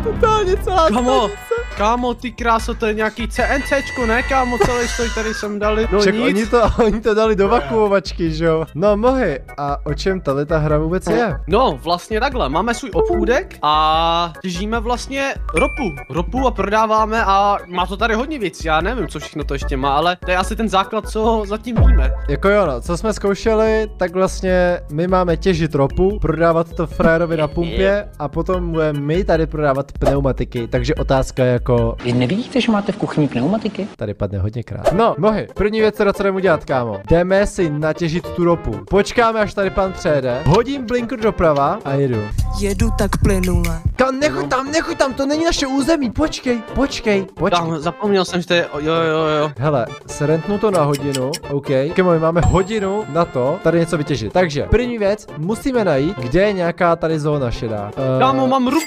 Totálně celá Kámo, ty kráso, to je nějaký CNCčko, ne kámo, celý stoj tady jsem dali. No však nic. oni to dali do vakuovačky, že jo? No mohy, a o čem tady ta hra vůbec je? No, vlastně takhle, máme svůj obchůdek a těžíme vlastně ropu a prodáváme a má to tady hodně věcí, já nevím, co všechno to ještě má, ale to je asi ten základ, co zatím víme. Jako jo, no, co jsme zkoušeli, tak vlastně my máme těžit ropu, prodávat to frajerovi na pumpě a potom budeme my tady prodávat pneumatiky, takže otázka je jako... Vy nevidíte, že máte v kuchyni pneumatiky? Tady padne hodně krát. No, mohy, první věc, co jdeme udělat, kámo. Jdeme si natěžit tu ropu. Počkáme, až tady pan přejede. Hodím blinker doprava a jedu. Jedu tak plynule. Nechuj tam, to není naše území, počkej. Tam, zapomněl jsem, že to je, jo. Hele, srentnu to na hodinu, OK. Kemovi, máme hodinu na to tady něco vytěžit. Takže, první věc, musíme najít, kde je nějaká tady zóna šedá. Kámo, mám ruku